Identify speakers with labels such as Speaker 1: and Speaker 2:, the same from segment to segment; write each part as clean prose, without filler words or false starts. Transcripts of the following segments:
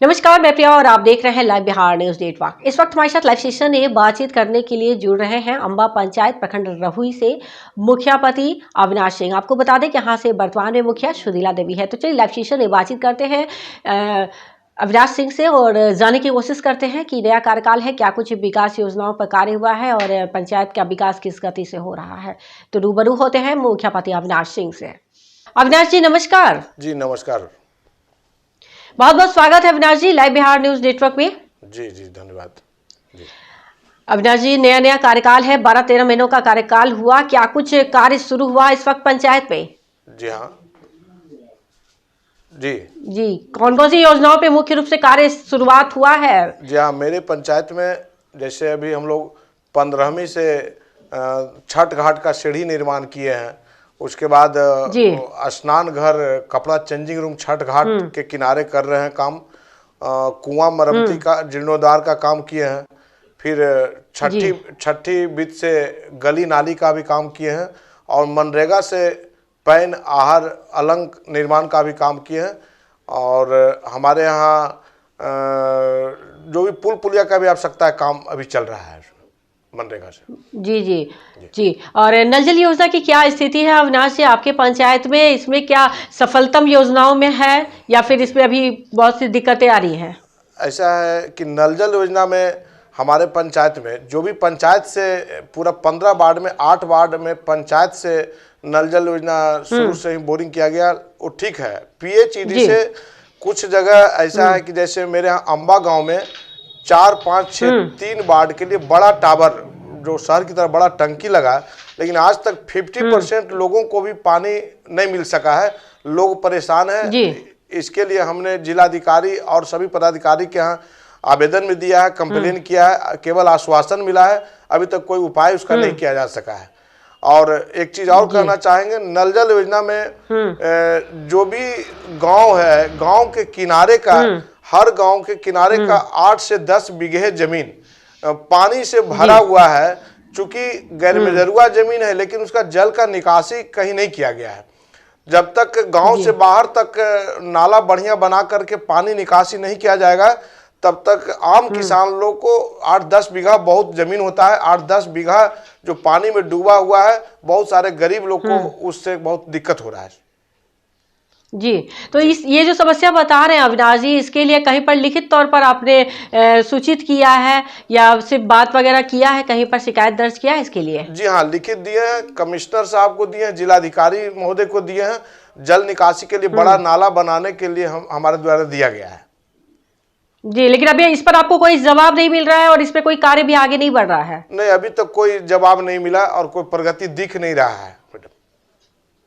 Speaker 1: नमस्कार, मैं प्रिया और आप देख रहे हैं लाइव बिहार न्यूज नेटवर्क। इस वक्त हमारे साथ लाइव सेशन में बातचीत करने के लिए जुड़ रहे हैं अंबा पंचायत प्रखंड रहुई से मुखिया पति अविनाश सिंह। आपको बता दें कि यहाँ से वर्तमान में मुखिया सुशीला देवी है। तो चलिए लाइव सेशन में बातचीत करते हैं अविनाश सिंह से और जानने की कोशिश करते हैं कि नया कार्यकाल है, क्या कुछ विकास योजनाओं पर कार्य हुआ है और पंचायत का विकास किस गति से हो रहा है। तो रूबरू होते हैं मुखिया पति अविनाश सिंह से। अविनाश जी नमस्कार।
Speaker 2: जी नमस्कार।
Speaker 1: बहुत बहुत स्वागत है अविनाश जी लाइव बिहार न्यूज नेटवर्क में।
Speaker 2: जी जी धन्यवाद जी।
Speaker 1: अविनाश जी, नया कार्यकाल है, 12-13 महीनों का कार्यकाल हुआ, क्या कुछ कार्य शुरू हुआ इस वक्त पंचायत में?
Speaker 2: जी हाँ जी
Speaker 1: जी, कौन कौन सी योजनाओं पे मुख्य रूप से कार्य शुरुआत हुआ है?
Speaker 2: जी हाँ, मेरे पंचायत में जैसे अभी हम लोग 15वीं से छठ घाट का सीढ़ी निर्माण किए हैं। उसके बाद स्नान घर, कपड़ा चेंजिंग रूम छठ घाट के किनारे कर रहे हैं काम। कुआं मरम्मती का जीर्णोद्धार का काम किए हैं। फिर छठी वित्त से गली नाली का भी काम किए हैं और मनरेगा से पैन आहार अलंक निर्माण का भी काम किए हैं। और हमारे यहाँ जो भी पुल पुलिया का भी आवश्यकता है काम अभी चल रहा है मनरेगा से। जी
Speaker 1: जी जी जी। और नल जल योजना की क्या स्थिति है अविनाश जी आपके पंचायत में? इसमें क्या सफलतम योजनाओं में है या फिर इसमें अभी बहुत सी दिक्कतें आ रही हैं?
Speaker 2: ऐसा है कि नल जल योजना में हमारे पंचायत में जो भी पंचायत से पूरा 15 वार्ड में 8 वार्ड में पंचायत से नल जल योजना शुरू से ही बोरिंग किया गया, वो ठीक है। पीएचईडी से कुछ जगह ऐसा है कि जैसे मेरे यहाँ अंबा गांव में 4, 5, 6, 3 वार्ड के लिए बड़ा टावर जो शहर की तरह बड़ा टंकी लगा, लेकिन आज तक 50% लोगों को भी पानी नहीं मिल सका है। लोग परेशान हैं। इसके लिए हमने जिलाधिकारी और सभी पदाधिकारी के यहाँ आवेदन भी दिया है, कंप्लेन किया है, केवल आश्वासन मिला है, अभी तक कोई उपाय उसका नहीं किया जा सका है। और एक चीज और कहना चाहेंगे, नल जल योजना में जो भी गांव है, गांव के किनारे का हर गांव के किनारे का 8 से 10 बीघे जमीन पानी से भरा हुआ है। चूंकि गैर मेजरुआ जमीन है लेकिन उसका जल का निकासी कहीं नहीं किया गया है। जब तक गांव से बाहर तक नाला बढ़िया बना करके पानी निकासी नहीं किया जाएगा तब तक आम किसान लोग को 8-10 बीघा बहुत जमीन होता है। 8-10 बीघा जो पानी में डूबा हुआ है, बहुत सारे गरीब लोग को उससे बहुत दिक्कत हो रहा है।
Speaker 1: जी, तो ये जो समस्या बता रहे हैं अविनाश जी, इसके लिए कहीं पर लिखित तौर पर आपने सूचित किया है या सिर्फ बात वगैरह किया है, कहीं पर शिकायत दर्ज किया है इसके लिए?
Speaker 2: जी हाँ, लिखित दिए हैं, कमिश्नर साहब को दिए हैं, जिलाधिकारी महोदय को दिए हैं। जल निकासी के लिए बड़ा नाला बनाने के लिए हमारे द्वारा दिया गया है।
Speaker 1: जी, लेकिन अभी इस पर आपको कोई जवाब नहीं मिल रहा है और इस पे कोई कार्य भी आगे नहीं बढ़ रहा है?
Speaker 2: नहीं, अभी तक कोई जवाब नहीं मिला और कोई प्रगति दिख नहीं रहा है।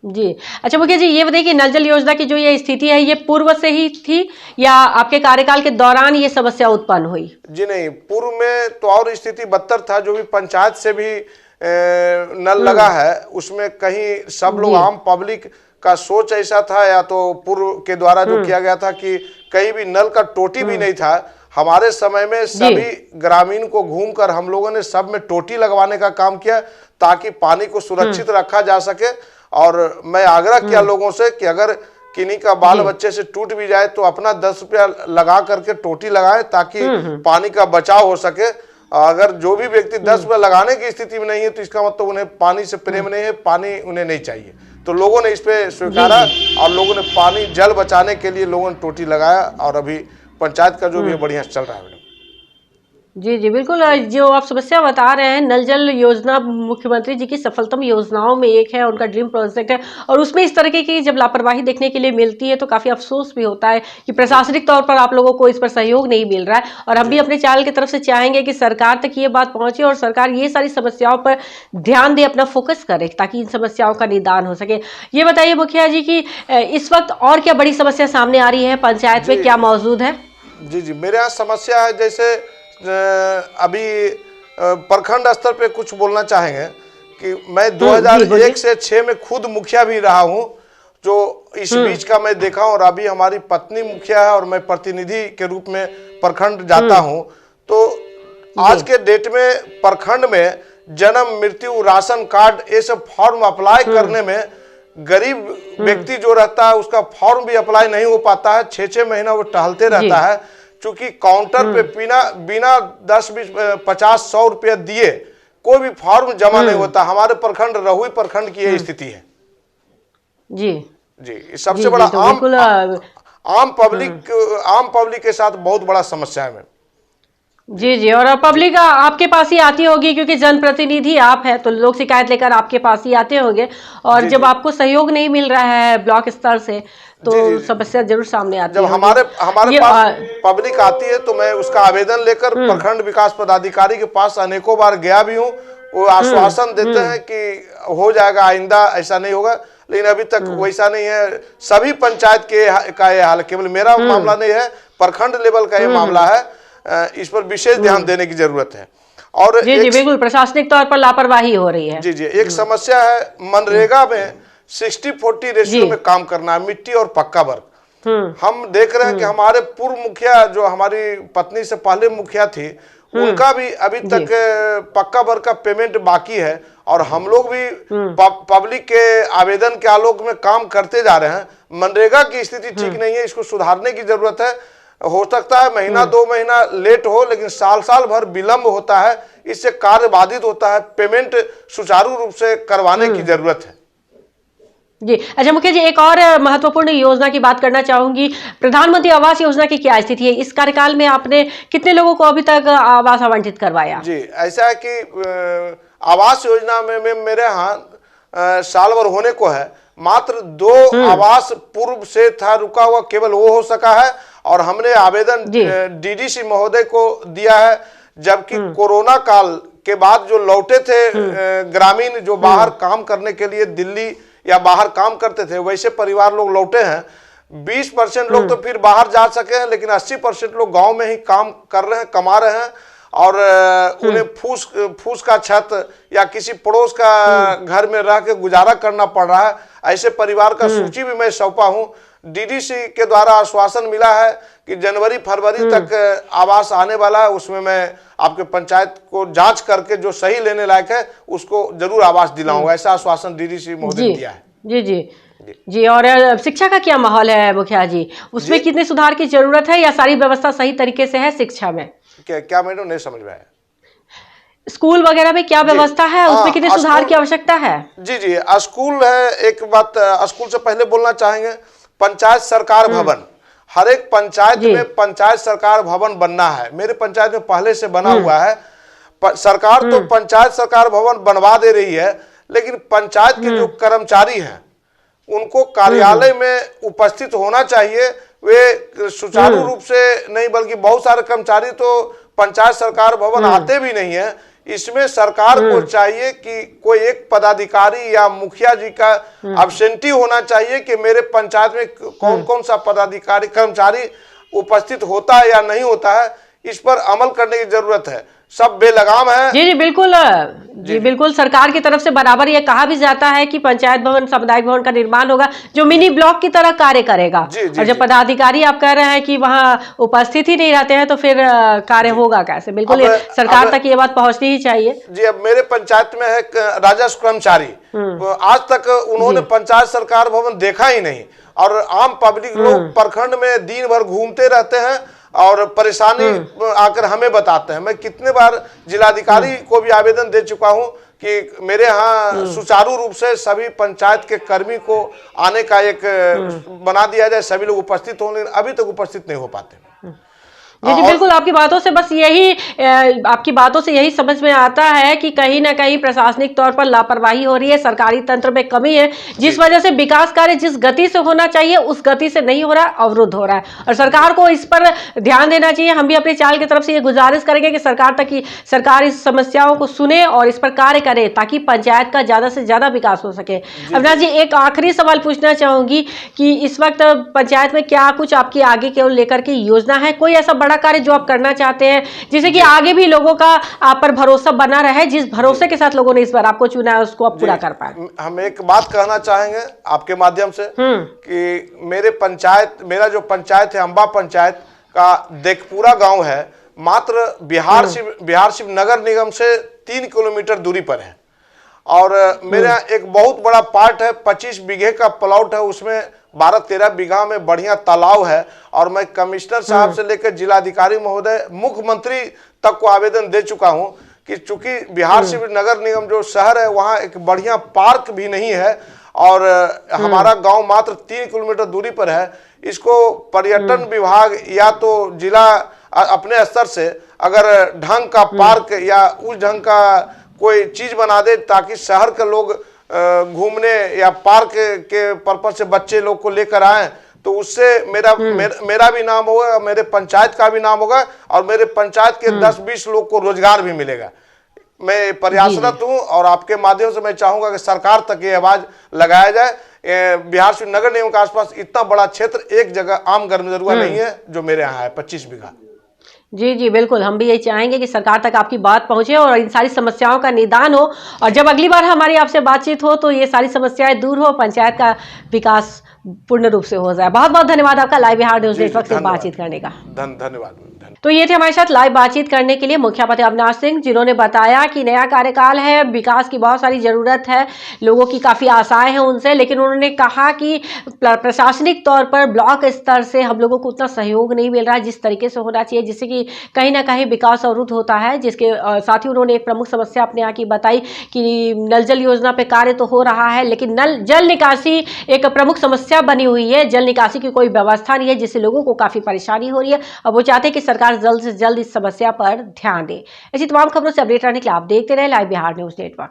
Speaker 1: जी, अच्छा मुखिया जी, ये बताइए कि नल जल योजना की जो ये स्थिति है, ये पूर्व से ही थी या आपके कार्यकाल के दौरान ये समस्या उत्पन्न हुई?
Speaker 2: जी नहीं, पूर्व में तो और स्थिति बदतर था। जो भी पंचायत से भी नल लगा है उसमें कहीं सब लोग आम पब्लिक का सोच ऐसा था, या तो पूर्व के द्वारा जो किया गया था कि कहीं भी नल का टोटी भी नहीं था। हमारे समय में सभी ग्रामीण को घूमकर हम लोगों ने सब में टोटी लगवाने का काम किया ताकि पानी को सुरक्षित रखा जा सके। और मैं आग्रह किया लोगों से कि अगर किन्हीं का बाल बच्चे से टूट भी जाए तो अपना 10 रुपया लगा करके टोटी लगाएं ताकि पानी का बचाव हो सके। अगर जो भी व्यक्ति 10 रुपया लगाने की स्थिति में नहीं है तो इसका मतलब उन्हें पानी से प्रेम नहीं है, पानी उन्हें नहीं चाहिए। तो लोगों ने इस पे स्वीकारा और लोगों ने पानी जल बचाने के लिए लोगों ने टोटी लगाया और अभी पंचायत का जो भी बढ़िया चल रहा है मैडम।
Speaker 1: जी जी बिल्कुल, जो आप समस्या बता रहे हैं, नल जल योजना मुख्यमंत्री जी की सफलतम योजनाओं में एक है, उनका ड्रीम प्रोजेक्ट है और उसमें इस तरह की जब लापरवाही देखने के लिए मिलती है तो काफ़ी अफसोस भी होता है कि प्रशासनिक तौर पर आप लोगों को इस पर सहयोग नहीं मिल रहा है। और हम भी अपने चैनल की तरफ से चाहेंगे कि सरकार तक ये बात पहुँचे और सरकार ये सारी समस्याओं पर ध्यान दे, अपना फोकस करे ताकि इन समस्याओं का निदान हो सके। ये बताइए मुखिया जी कि इस वक्त और क्या बड़ी समस्या सामने आ रही है पंचायत में, क्या मौजूद है?
Speaker 2: जी जी, मेरे यहाँ समस्या है, जैसे अभी प्रखंड स्तर पे कुछ बोलना चाहेंगे कि मैं 2001 से 6 में खुद मुखिया भी रहा हूं, जो इस बीच का मैं देखा हूं। और अभी हमारी पत्नी मुखिया है और मैं प्रतिनिधि के रूप में प्रखंड जाता हूं। तो आज के डेट में प्रखंड में जन्म, मृत्यु, राशन कार्ड, ये सब फॉर्म अप्लाई करने में गरीब व्यक्ति जो रहता है उसका फॉर्म भी अप्लाई नहीं हो पाता है, 6-6 महीना वो टहलते रहता है, क्योंकि काउंटर पे बिना बिना 10-20-50-100 रुपया दिए कोई भी फॉर्म जमा नहीं होता। हमारे प्रखंड रहुई प्रखंड की यही स्थिति है
Speaker 1: जी
Speaker 2: जी। सबसे बड़ा
Speaker 1: तो
Speaker 2: आम पब्लिक के साथ बहुत बड़ा समस्या है मैम।
Speaker 1: जी और पब्लिक आपके पास ही आती होगी, क्योंकि जनप्रतिनिधि आप हैं तो लोग शिकायत लेकर आपके पास ही आते होंगे, और जब आपको सहयोग नहीं मिल रहा है ब्लॉक स्तर से तो समस्या जरूर सामने आती है।
Speaker 2: जब हमारे पास पब्लिक आती है तो मैं उसका आवेदन लेकर प्रखंड विकास पदाधिकारी के पास अनेकों बार गया भी हूँ। वो आश्वासन देते हैं कि हो जाएगा, आइंदा ऐसा नहीं होगा, लेकिन अभी तक वैसा नहीं है। सभी पंचायत का ये हाल, केवल मेरा मामला नहीं है, प्रखंड लेवल का ये मामला है। इस पर विशेष ध्यान देने की जरूरत है। और
Speaker 1: जी बिल्कुल, प्रशासनिक तौर पर लापरवाही हो रही है।
Speaker 2: जी एक समस्या है मनरेगा में 60-40 रेशियो में काम करना है, मिट्टी और पक्का वर्क। हम देख रहे हैं कि हमारे पूर्व मुखिया जो हमारी पत्नी से पहले मुखिया थी, उनका भी अभी तक पक्का वर्क का पेमेंट बाकी है, और हम लोग भी पब्लिक के आवेदन के आलोक में काम करते जा रहे हैं। मनरेगा की स्थिति ठीक नहीं है, इसको सुधारने की जरूरत है। हो सकता है महीना 2 महीना लेट हो, लेकिन साल भर विलंब होता है, इससे कार्य बाधित होता है। पेमेंट सुचारू रूप से करवाने की जरूरत है
Speaker 1: जी। अच्छा मुखिया जी, एक और महत्वपूर्ण योजना की बात करना चाहूंगी। प्रधानमंत्री आवास योजना की क्या स्थिति है? इस कार्यकाल में आपने कितने लोगों को अभी तक आवास आवंटित करवाया?
Speaker 2: जी ऐसा है कि आवास योजना में मेरे यहाँ साल भर होने को है, मात्र 2 आवास पूर्व से था रुका हुआ, केवल वो हो सका है, और हमने आवेदन डीडीसी महोदय को दिया है। जबकि कोरोना काल के बाद जो लौटे थे ग्रामीण, जो बाहर काम करने के लिए दिल्ली या बाहर काम करते थे, वैसे परिवार लोग लौटे हैं। 20% लोग तो फिर बाहर जा सके हैं, लेकिन 80% लोग गांव में ही काम कर रहे हैं, कमा रहे हैं, और उन्हें फूस का छत या किसी पड़ोस का घर में रह के गुजारा करना पड़ रहा है। ऐसे परिवार का सूची भी मैं सौंपा हूं। डीडीसी के द्वारा आश्वासन मिला है कि जनवरी-फरवरी तक आवास आने वाला है। उसमें मैं आपके पंचायत को जांच करके जो सही लेने लायक है उसको जरूर आवास दिलाऊंगा, ऐसा आश्वासन डीडीसी महोदय ने दिया है।
Speaker 1: जी और शिक्षा का क्या माहौल है मुखिया जी? उसमें कितने सुधार की जरूरत है, या सारी व्यवस्था सही तरीके से है शिक्षा में?
Speaker 2: क्या मैडम नहीं समझ में आया?
Speaker 1: स्कूल वगैरह में क्या व्यवस्था है, उसमें कितने सुधार की आवश्यकता है?
Speaker 2: जी स्कूल है। एक बात स्कूल से पहले बोलना चाहेंगे, पंचायत सरकार भवन, हर एक पंचायत में पंचायत सरकार भवन बनना है। मेरे पंचायत में पहले से बना हुआ है। सरकार तो पंचायत सरकार भवन बनवा दे रही है, लेकिन पंचायत के जो कर्मचारी हैं उनको कार्यालय में उपस्थित होना चाहिए। वे सुचारू रूप से नहीं, बल्कि बहुत सारे कर्मचारी तो पंचायत सरकार भवन आते भी नहीं है। इसमें सरकार को चाहिए कि कोई एक पदाधिकारी या मुखिया जी का एब्सेंटी होना चाहिए कि मेरे पंचायत में कौन कौन सा पदाधिकारी कर्मचारी उपस्थित होता है या नहीं होता है। इस पर अमल करने की जरूरत है। सब बेलगाम है।
Speaker 1: जी बिल्कुल सरकार की तरफ से बराबर ये कहा भी जाता है कि पंचायत भवन सामुदायिक भवन का निर्माण होगा जो मिनी ब्लॉक की तरह कार्य करेगा। और जब पदाधिकारी आप कह रहे हैं कि वहां उपस्थित ही नहीं रहते हैं तो फिर कार्य होगा कैसे? बिल्कुल सरकार तक ये बात पहुंचनी ही चाहिए।
Speaker 2: जी अब मेरे पंचायत में है राजस्व कर्मचारी, आज तक उन्होंने पंचायत सरकार भवन देखा ही नहीं, और आम पब्लिक लोग प्रखंड में दिन भर घूमते रहते हैं और परेशानी आकर हमें बताते हैं। मैं कितने बार जिलाधिकारी को भी आवेदन दे चुका हूं कि मेरे यहाँ सुचारू रूप से सभी पंचायत के कर्मी को आने का एक बना दिया जाए, सभी लोग उपस्थित हों, लेकिन अभी तक उपस्थित नहीं हो पाते।
Speaker 1: जी बिल्कुल, आपकी बातों से बस आपकी बातों से यही समझ में आता है कि कहीं ना कहीं प्रशासनिक तौर पर लापरवाही हो रही है, सरकारी तंत्र में कमी है, जिस वजह से विकास कार्य जिस गति से होना चाहिए उस गति से नहीं हो रहा, अवरुद्ध हो रहा है, और सरकार को इस पर ध्यान देना चाहिए। हम भी अपने चैनल की तरफ से ये गुजारिश करेंगे कि सरकार इस समस्याओं को सुने और इस पर कार्य करे ताकि पंचायत का ज्यादा से ज्यादा विकास हो सके। अविनाश जी, एक आखिरी सवाल पूछना चाहूंगी कि इस वक्त पंचायत में क्या कुछ आपकी आगे के लेकर के योजना है, कोई ऐसा बड़ा कार्य जो आप करना चाहते हैं जिससे कि आगे भी लोगों का आप पर भरोसा बना रहे, जिस भरोसे के साथ लोगों ने इस बार आपको चुना है उसको आप पूरा कर पाए?
Speaker 2: हम एक बात कहना चाहेंगे आपके माध्यम से कि मेरा जो पंचायत है अंबा पंचायत का देखपुरा गांव है, मात्र बिहार शिव नगर निगम से 3 किलोमीटर दूरी पर है। और मेरा एक बहुत बड़ा पार्ट है, 25 बीघे का प्लॉट है, उसमें 12-13 बीघा में बढ़िया तालाब है। और मैं कमिश्नर साहब से लेकर जिलाधिकारी महोदय, मुख्यमंत्री तक को आवेदन दे चुका हूं कि चूंकि बिहार शिविर नगर निगम जो शहर है वहाँ एक बढ़िया पार्क भी नहीं है और हमारा गांव मात्र 3 किलोमीटर दूरी पर है। इसको पर्यटन विभाग या तो जिला अपने स्तर से अगर ढंग का पार्क या उस ढंग का कोई चीज बना दे ताकि शहर के लोग घूमने या पार्क के पर्पज से बच्चे लोग को लेकर आए, तो उससे मेरा भी नाम होगा, मेरे पंचायत का भी नाम होगा और मेरे पंचायत के 10-20 लोग को रोजगार भी मिलेगा। मैं प्रयासरत हूं और आपके माध्यम से मैं चाहूंगा कि सरकार तक ये आवाज लगाया जाए। बिहार शिविर नगर निगम के आसपास इतना बड़ा क्षेत्र एक जगह आम गर्मजरुआ नहीं है जो मेरे यहाँ है, 25 बीघा।
Speaker 1: जी जी बिल्कुल, हम भी यही चाहेंगे कि सरकार तक आपकी बात पहुंचे और इन सारी समस्याओं का निदान हो, और जब अगली बार हमारी आपसे बातचीत हो तो ये सारी समस्याएं दूर हो, पंचायत का विकास पूर्ण रूप से हो जाए। बहुत बहुत धन्यवाद आपका लाइव बिहार न्यूज नेटवर्क से बातचीत करने का।
Speaker 2: धन्यवाद।
Speaker 1: तो ये थे हमारे साथ लाइव बातचीत करने के लिए मुख्यापति अविनाश सिंह, जिन्होंने बताया कि नया कार्यकाल है, विकास की बहुत सारी जरूरत है, लोगों की काफी आशाएं हैं उनसे, लेकिन उन्होंने कहा कि प्रशासनिक तौर पर ब्लॉक स्तर से हम लोगों को उतना सहयोग नहीं मिल रहा है जिस तरीके से होना चाहिए, जिससे कि कहीं ना कहीं विकास अवरुद्ध होता है। जिसके साथ ही उन्होंने एक प्रमुख समस्या अपने यहाँ की बताई कि नल जल योजना पे कार्य तो हो रहा है, लेकिन नल जल निकासी एक प्रमुख समस्या बनी हुई है। जल निकासी की कोई व्यवस्था नहीं है, जिससे लोगों को काफी परेशानी हो रही है और वो चाहते हैं कि सरकार जल्द से जल्द इस समस्या पर ध्यान दे। ऐसी तमाम खबरों से अपडेट रहने के लिए आप देखते रहे लाइव बिहार न्यूज नेटवर्क।